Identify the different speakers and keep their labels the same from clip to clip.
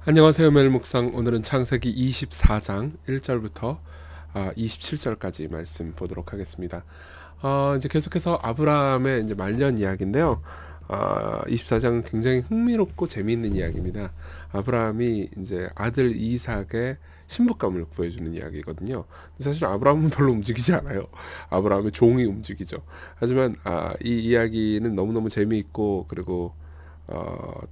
Speaker 1: 안녕하세요. 멜묵상. 오늘은 창세기 24장 1절부터 27절까지 말씀 보도록 하겠습니다. 이제 계속해서 아브라함의 이제 말년 이야기인데요. 24장은 굉장히 흥미롭고 재미있는 이야기입니다. 아브라함이 이제 아들 이삭의 신부감을 구해주는 이야기거든요. 사실 아브라함은 별로 움직이지 않아요. 아브라함의 종이 움직이죠. 하지만 이 이야기는 너무너무 재미있고, 그리고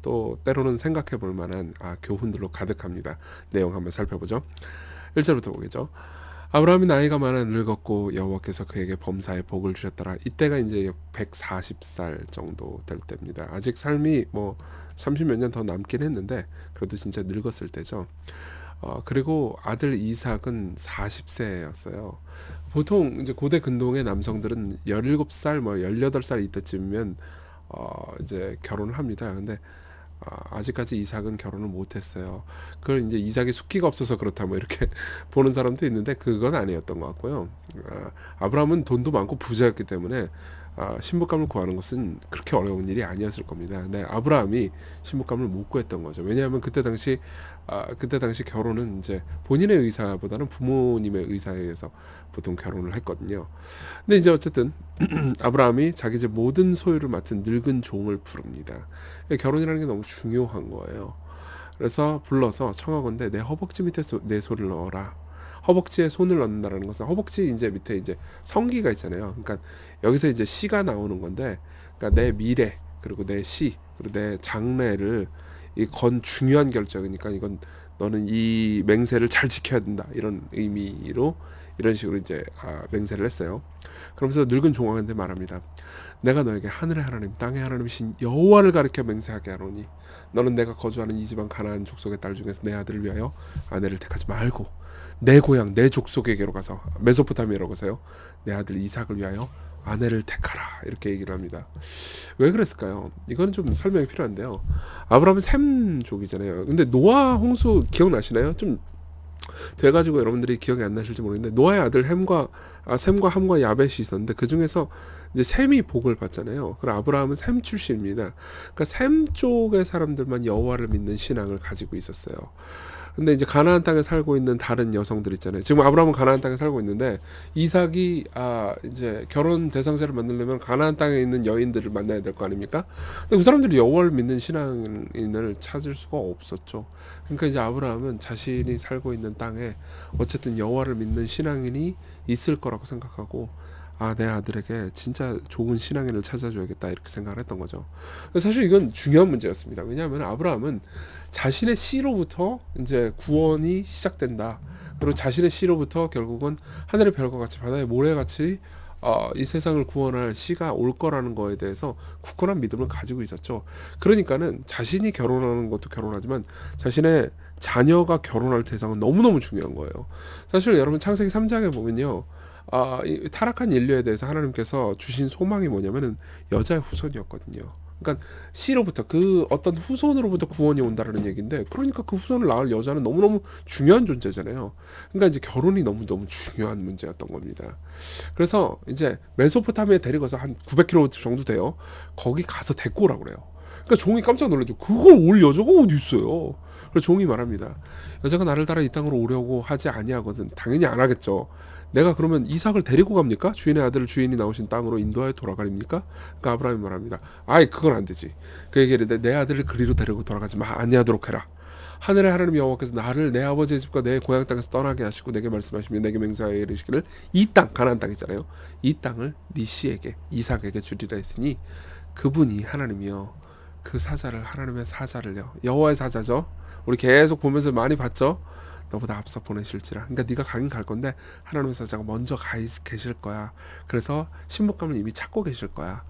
Speaker 1: 또 때로는 생각해 볼 만한 교훈들로 가득합니다. 내용 한번 살펴보죠. 1절부터 보겠죠. 아브라함이 나이가 많아 늙었고 여호와께서 그에게 범사에 복을 주셨더라. 이때가 이제 140살 정도 될 때입니다. 아직 삶이 뭐 30몇 년 더 남긴 했는데 그래도 진짜 늙었을 때죠. 그리고 아들 이삭은 40세였어요. 보통 이제 고대 근동의 남성들은 17살 뭐 18살 이때쯤이면 이제 결혼을 합니다. 근데 아직까지 이삭은 결혼을 못했어요. 그걸 이제 이삭이 숙기가 없어서 그렇다 뭐 이렇게 보는 사람도 있는데 그건 아니었던 것 같고요. 아브라함은 돈도 많고 부자였기 때문에 신부감을 구하는 것은 그렇게 어려운 일이 아니었을 겁니다. 근데 아브라함이 신부감을 못 구했던 거죠. 왜냐하면 그때 당시 결혼은 이제 본인의 의사보다는 부모님의 의사에 의해서 보통 결혼을 했거든요. 근데 이제 어쨌든 아브라함이 자기 집 모든 소유를 맡은 늙은 종을 부릅니다. 결혼이라는 게 너무 중요한 거예요. 그래서 불러서 청하건대 내 허벅지 밑에 내 손을 넣어라. 허벅지에 손을 넣는다라는 것은 허벅지 이제 밑에 이제 성기가 있잖아요. 그러니까 여기서 이제 씨가 나오는 건데, 그러니까 내 미래 그리고 내 씨 그리고 내 장래를 이건 중요한 결정이니까 이건 너는 이 맹세를 잘 지켜야 된다, 이런 의미로 이런 식으로 이제 맹세를 했어요. 그러면서 늙은 종한테 말합니다. 내가 너에게 하늘의 하나님 땅의 하나님이신 여호와를 가리켜 맹세하게 하노니 너는 내가 거주하는 이 지방 가나안 족속의 딸 중에서 내 아들을 위하여 아내를 택하지 말고 내 고향 내 족속에게로 가서 메소포타미아로 가서요 내 아들 이삭을 위하여 아내를 택하라, 이렇게 얘기를 합니다. 왜 그랬을까요? 이건 좀 설명이 필요한데요. 아브라함은 셈족이잖아요. 근데 노아 홍수 기억나시나요? 좀 돼가지고 여러분들이 기억이 안 나실지 모르겠는데, 노아의 아들 셈과 함과 야벳이 있었는데 그 중에서 이제 셈이 복을 받잖아요. 그리고 아브라함은 셈 출신입니다. 그러니까 셈 쪽의 사람들만 여호와를 믿는 신앙을 가지고 있었어요. 근데 이제 가나안 땅에 살고 있는 다른 여성들 있잖아요. 지금 아브라함은 가나안 땅에 살고 있는데 이삭이 이제 결혼 대상자를 만나려면 가나안 땅에 있는 여인들을 만나야 될 거 아닙니까? 근데 그 사람들이 여호와를 믿는 신앙인을 찾을 수가 없었죠. 그러니까 이제 아브라함은 자신이 살고 있는 땅에 어쨌든 여호와를 믿는 신앙인이 있을 거라고 생각하고, 내 아들에게 진짜 좋은 신앙인을 찾아줘야겠다, 이렇게 생각을 했던 거죠. 사실 이건 중요한 문제였습니다. 왜냐하면 아브라함은 자신의 씨로부터 이제 구원이 시작된다. 그리고 자신의 씨로부터 결국은 하늘의 별과 같이 바다의 모래같이 이 세상을 구원할 씨가 올 거라는 거에 대해서 굳건한 믿음을 가지고 있었죠. 그러니까는 자신이 결혼하는 것도 결혼하지만 자신의 자녀가 결혼할 대상은 너무너무 중요한 거예요. 사실 여러분 창세기 3장에 보면요. 이 타락한 인류에 대해서 하나님께서 주신 소망이 뭐냐면은 여자의 후손이었거든요. 그러니까 씨로부터 그 어떤 후손으로부터 구원이 온다라는 얘기인데, 그러니까 그 후손을 낳을 여자는 너무너무 중요한 존재잖아요. 그러니까 이제 결혼이 너무너무 중요한 문제였던 겁니다. 그래서 이제 메소포타미아에 데리고 가서 한 900km 정도 돼요. 거기 가서 데리고 오라고 그래요. 그러니까 종이 깜짝 놀라죠. 그걸 올 여자가 어디 있어요? 그래서 종이 말합니다. 여자가 나를 따라 이 땅으로 오려고 하지 아니하거든. 당연히 안 하겠죠. 내가 그러면 이삭을 데리고 갑니까? 주인의 아들을 주인이 나오신 땅으로 인도하여 돌아가립니까? 그러니까 아브라함이 말합니다. 아이, 그건 안 되지. 그 얘기를 내 아들을 그리로 데리고 돌아가지 아니하도록 해라. 하늘의 하나님 여호와께서 나를 내 아버지의 집과 내 고향 땅에서 떠나게 하시고 내게 말씀하시며 내게 맹세하여 이르시기를 이 땅, 가나안 땅 있잖아요. 이 땅을 네 씨에게 이삭에게 주리라 했으니 그분이 하나님이요, 그 사자를, 하나님의 사자를요, 여호와의 사자죠. 우리 계속 보면서 많이 봤죠. 너보다 앞서 보내실지라. 그러니까 네가 가긴 갈 건데 하나님의 사자가 먼저 가 계실 거야. 그래서 신부감을 이미 찾고 계실 거야.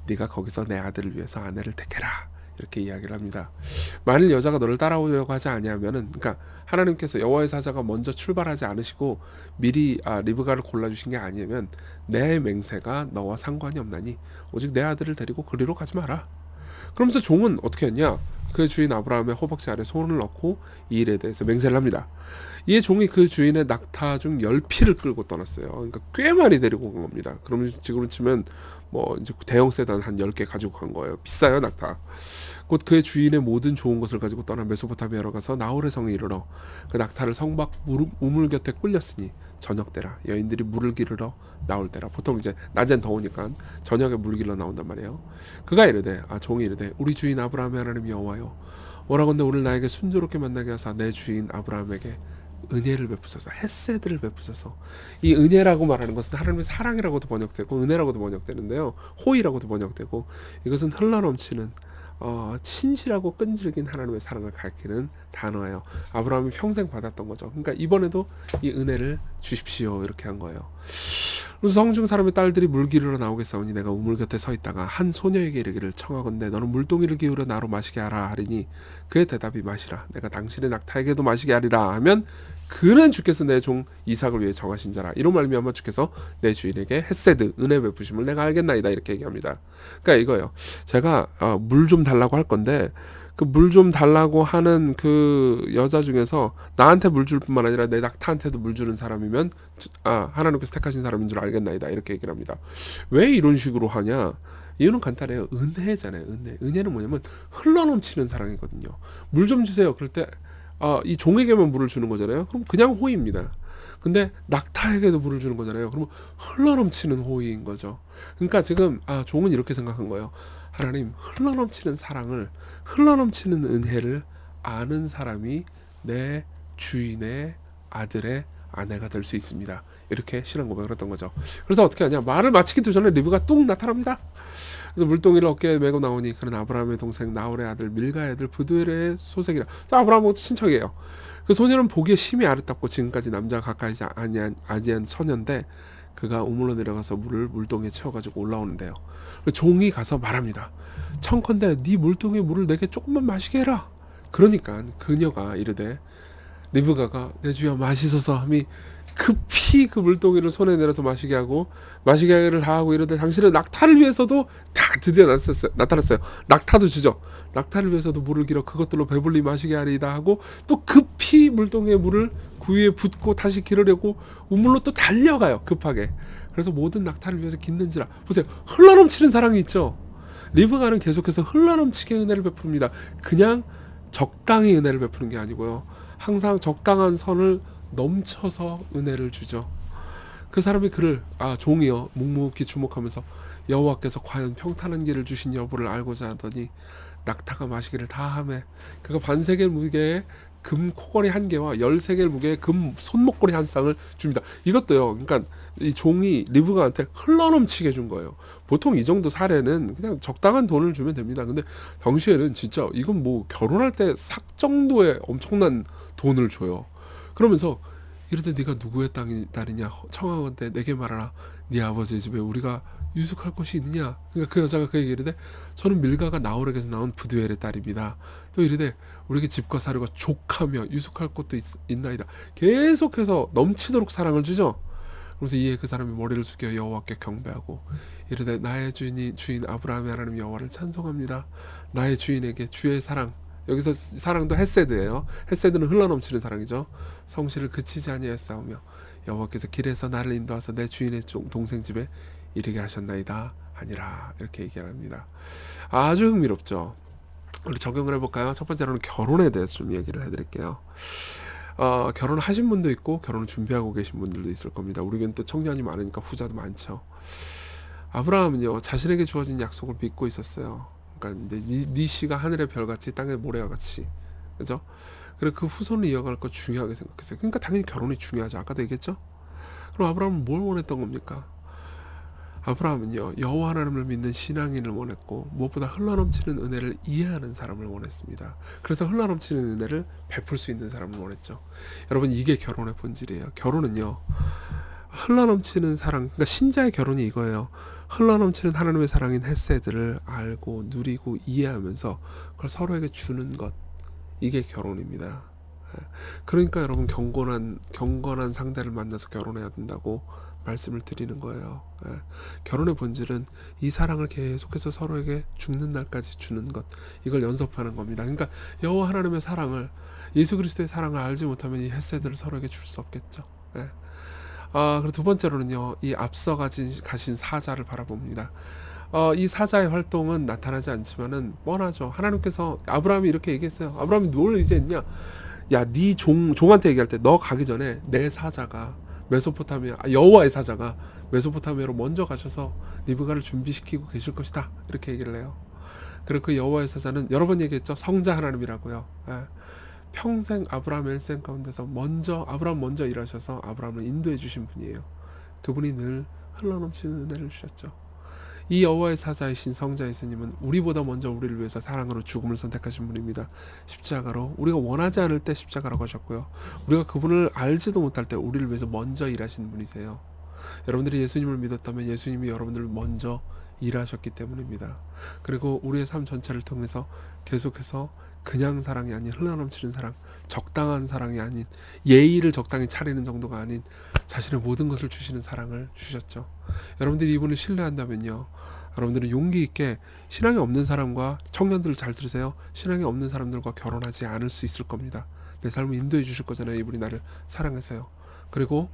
Speaker 1: 네가 거기서 내 아들을 위해서 아내를 택해라, 이렇게 이야기를 합니다. 만일 여자가 너를 따라오려고 하지 아니하면은, 그러니까 하나님께서 여호와의 사자가 먼저 출발하지 않으시고 미리 리브가를 골라주신 게 아니면 내 맹세가 너와 상관이 없나니 오직 내 아들을 데리고 그리로 가지 마라. 그러면서 종은 어떻게 했냐? 그 주인 아브라함의 허벅지 아래 손을 넣고 이 일에 대해서 맹세를 합니다. 이에 종이 그 주인의 낙타 중 10피를 끌고 떠났어요. 그러니까 꽤 많이 데리고 온 겁니다. 그러면 지금으로 치면 뭐 이제 대형 세단 한 10개 가지고 간 거예요. 비싸요, 낙타. 곧 그의 주인의 모든 좋은 것을 가지고 떠나 메소포타미아로 가서 나홀의 성에 이르러 그 낙타를 성막 우물 곁에 꿀렸으니 저녁 때라. 여인들이 물을 기르러 나올 때라. 보통 이제 낮엔 더우니까 저녁에 물 기르러 나온단 말이에요. 그가 이르되, 종이 이르되, 우리 주인 아브라함의 하나님 여호와여, 오라건대 오늘 나에게 순조롭게 만나게 하사 내 주인 아브라함에게 은혜를 베푸소서. 헷세드를 베푸소서. 이 은혜라고 말하는 것은 하나님의 사랑이라고도 번역되고 은혜라고도 번역되는데요, 호의라고도 번역되고, 이것은 흘러넘치는 친실하고 끈질긴 하나님의 사랑을 가리키는 단어예요. 아브라함이 평생 받았던 거죠. 그러니까 이번에도 이 은혜를 주십시오, 이렇게 한 거예요. 그래서 성중 사람의 딸들이 물 기르러 나오겠사오니 내가 우물 곁에 서 있다가 한 소녀에게 이르기를, 청하건대 너는 물동이를 기울여 나로 마시게 하라 하리니 그의 대답이, 마시라. 내가 당신의 낙타에게도 마시게 하리라 하면 그는 주께서 내 종 이삭을 위해 정하신 자라. 이로 말미암아 주께서 내 주인에게 헷세드 은혜 베푸심을 내가 알겠나이다, 이렇게 얘기합니다. 그러니까 이거예요. 제가 물 좀 달라고 할 건데, 그 물 좀 달라고 하는 그 여자 중에서 나한테 물 줄 뿐만 아니라 내 낙타한테도 물 주는 사람이면 하나님께서 택하신 사람인 줄 알겠나이다, 이렇게 얘기를 합니다. 왜 이런 식으로 하냐? 이유는 간단해요. 은혜잖아요. 은혜는 뭐냐면 흘러넘치는 사랑이거든요. 물 좀 주세요. 그럴 때 이 종에게만 물을 주는 거잖아요. 그럼 그냥 호의입니다. 근데 낙타에게도 물을 주는 거잖아요. 그러면 흘러넘치는 호의인 거죠. 그러니까 지금 종은 이렇게 생각한 거예요. 하나님, 흘러넘치는 사랑을, 흘러넘치는 은혜를 아는 사람이 내 주인의 아들의 아내가 될 수 있습니다. 이렇게 신앙 고백을 했던 거죠. 그래서 어떻게 하냐? 말을 마치기도 전에 리브가 뚝 나타납니다. 그래서 물동이를 어깨에 메고 나오니 그는 아브라함의 동생 나홀의 아들 밀가의 아들 부두엘의 소생이라. 아브라함은 친척이에요. 그 소녀는 보기에 심히 아름답고 지금까지 남자가 가까이지 아니한 처녀인데, 그가 우물로 내려가서 물을 물동이에 채워가지고 올라오는데요. 종이 가서 말합니다. 청컨대 네 물동이에 물을 내게 조금만 마시게 해라. 그러니까 그녀가 이르되, 리브가가 내 주여 마시소서 함이 급히 그 물동이를 손에 내려서 마시게 하기를 하고 이르되, 당신은 낙타를 위해서도 다 드디어 나타났어요. 낙타도 주죠. 낙타를 위해서도 물을 길어 그것들로 배불리 마시게 하리이다 하고, 또 급히 물동이에 물을 구유에 붓고 다시 기르려고 우물로 또 달려가요, 급하게. 그래서 모든 낙타를 위해서 깃는지라. 보세요, 흘러넘치는 사랑이 있죠. 리브가는 계속해서 흘러넘치게 은혜를 베풉니다. 그냥 적당히 은혜를 베푸는 게 아니고요, 항상 적당한 선을 넘쳐서 은혜를 주죠. 그 사람이 그를 종이요 묵묵히 주목하면서 여호와께서 과연 평탄한 길을 주신 여부를 알고자 하더니 낙타가 마시기를 다하매 그가 반세겔 무게의 금 코걸이 1개와 13개의 무게의 금 손목걸이 1쌍을 줍니다. 이것도요, 그러니까 이 종이 리브가한테 흘러넘치게 준 거예요. 보통 이 정도 사례는 그냥 적당한 돈을 주면 됩니다. 근데 당시에는 진짜 이건 뭐 결혼할 때 삭 정도의 엄청난 돈을 줘요. 그러면서 이르되 네가 누구의 딸이냐 청하건대 내게 말하라. 네 아버지의 집에 우리가 유숙할 곳이 있느냐. 그러니까 그 여자가 그에게 이르되, 저는 밀가가 나홀에게서 나온 부두엘의 딸입니다. 또 이르되, 우리에게 집과 사료가 족하며 유숙할 곳도 있나이다. 계속해서 넘치도록 사랑을 주죠. 그러면서 이에 그 사람이 머리를 숙여 여호와께 경배하고 이르되, 나의 주인 아브라함의 하나님 여호와를 찬송합니다. 나의 주인에게 주의 사랑, 여기서 사랑도 헷세드예요. 헷세드는 흘러넘치는 사랑이죠. 성실을 그치지 아니하였사오며 여호와께서 길에서 나를 인도하사 내 주인의 동생 집에 이르게 하셨나이다 하니라. 이렇게 얘기합니다. 아주 흥미롭죠. 우리 적용을 해볼까요? 첫 번째로는 결혼에 대해서 좀 얘기를 해드릴게요. 결혼하신 분도 있고 결혼을 준비하고 계신 분들도 있을 겁니다. 우리 교회는 또 청년이 많으니까 후자도 많죠. 아브라함은요, 자신에게 주어진 약속을 믿고 있었어요. 그러니까 네 씨가 하늘의 별같이 땅의 모래와 같이, 그죠? 그리고 그 후손을 이어갈 거 중요하게 생각했어요. 그러니까 당연히 결혼이 중요하죠. 아까도 얘기했죠. 그럼 아브라함은 뭘 원했던 겁니까? 아브라함은요, 여호와 하나님을 믿는 신앙인을 원했고 무엇보다 흘러넘치는 은혜를 이해하는 사람을 원했습니다. 그래서 흘러넘치는 은혜를 베풀 수 있는 사람을 원했죠. 여러분, 이게 결혼의 본질이에요. 결혼은요, 흘러넘치는 사랑, 그러니까 신자의 결혼이 이거예요. 흘러넘치는 하나님의 사랑인 헷세들을 알고 누리고 이해하면서 그걸 서로에게 주는 것, 이게 결혼입니다. 그러니까 여러분, 경건한 상대를 만나서 결혼해야 된다고 말씀을 드리는 거예요. 결혼의 본질은 이 사랑을 계속해서 서로에게 죽는 날까지 주는 것, 이걸 연습하는 겁니다. 그러니까 여호와 하나님의 사랑을, 예수 그리스도의 사랑을 알지 못하면 이 헷세들을 서로에게 줄 수 없겠죠. 그리고 두 번째로는요, 이 앞서 가신 사자를 바라봅니다. 이 사자의 활동은 나타나지 않지만은 뻔하죠. 하나님께서 아브라함이 이렇게 얘기했어요. 아브라함이 뭘 이제 했냐? 야, 네 종한테 얘기할 때 너 가기 전에 내 사자가 메소포타미아, 여호와의 사자가 메소포타미아로 먼저 가셔서 리브가를 준비시키고 계실 것이다. 이렇게 얘기를 해요. 그리고 그 여호와의 사자는 여러 번 얘기했죠. 성자 하나님이라고요. 예. 평생 아브라함의 일생 가운데서 아브라함 먼저 일하셔서 아브라함을 인도해 주신 분이에요. 그분이 늘 흘러넘치는 은혜를 주셨죠. 이 여호와의 사자이신 성자 예수님은 우리보다 먼저 우리를 위해서 사랑으로 죽음을 선택하신 분입니다. 십자가로 우리가 원하지 않을 때 십자가라고 하셨고요. 우리가 그분을 알지도 못할 때 우리를 위해서 먼저 일하신 분이세요. 여러분들이 예수님을 믿었다면 예수님이 여러분들을 먼저 일하셨기 때문입니다. 그리고 우리의 삶 전체를 통해서 계속해서 그냥 사랑이 아닌 흘러넘치는 사랑, 적당한 사랑이 아닌 예의를 적당히 차리는 정도가 아닌 자신의 모든 것을 주시는 사랑을 주셨죠. 여러분들이 이분을 신뢰한다면요, 여러분들은 용기 있게 신앙이 없는 사람과, 청년들 잘 들으세요, 신앙이 없는 사람들과 결혼하지 않을 수 있을 겁니다. 내 삶을 인도해 주실 거잖아요. 이분이 나를 사랑해서요. 그리고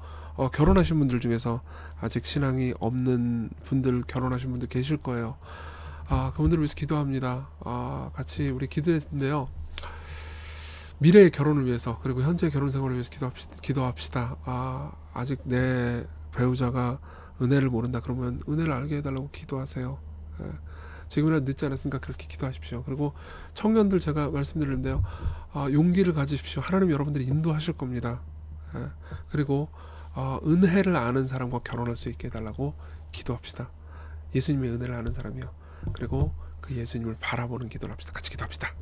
Speaker 1: 결혼하신 분들 중에서 아직 신앙이 없는 분들, 결혼하신 분들 계실 거예요. 그분들을 위해서 기도합니다. 같이 우리 기도했는데요. 미래의 결혼을 위해서, 그리고 현재 결혼 생활을 위해서 기도합시다. 아직 내 배우자가 은혜를 모른다 그러면 은혜를 알게 해달라고 기도하세요. 예. 지금이라도 늦지 않았으니까 그렇게 기도하십시오. 그리고 청년들 제가 말씀드리는데요. 용기를 가지십시오. 하나님 여러분들이 인도하실 겁니다. 예. 그리고 은혜를 아는 사람과 결혼할 수 있게 해달라고 기도합시다. 예수님의 은혜를 아는 사람이요. 그리고 그 예수님을 바라보는 기도를 합시다. 같이 기도합시다.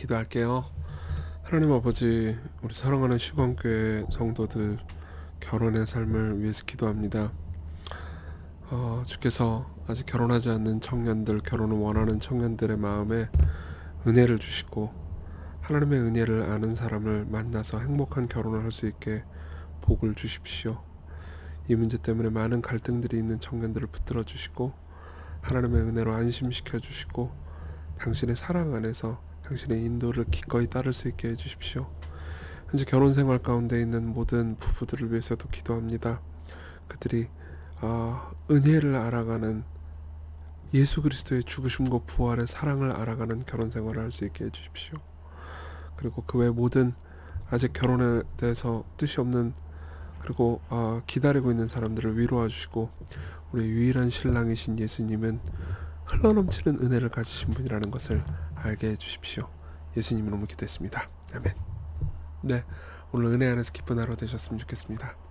Speaker 1: 기도할게요. 하나님 아버지, 우리 사랑하는 시건교회 성도들 결혼의 삶을 위해서 기도합니다. 주께서 아직 결혼하지 않는 청년들, 결혼을 원하는 청년들의 마음에 은혜를 주시고 하나님의 은혜를 아는 사람을 만나서 행복한 결혼을 할 수 있게 복을 주십시오. 이 문제 때문에 많은 갈등들이 있는 청년들을 붙들어 주시고 하나님의 은혜로 안심시켜 주시고 당신의 사랑 안에서 당신의 인도를 기꺼이 따를 수 있게 해주십시오. 현재 결혼 생활 가운데 있는 모든 부부들을 위해서도 기도합니다. 그들이 은혜를 알아가는 예수 그리스도의 죽으심과 부활의 사랑을 알아가는 결혼 생활을 할 수 있게 해주십시오. 그리고 그 외 모든 아직 결혼에 대해서 뜻이 없는 그리고 기다리고 있는 사람들을 위로해 주시고 우리 유일한 신랑이신 예수님은 흘러넘치는 은혜를 가지신 분이라는 것을 알게 해주십시오. 예수님 이름으로 기도했습니다. 아멘. 네, 오늘 은혜 안에서 기쁜 하루 되셨으면 좋겠습니다.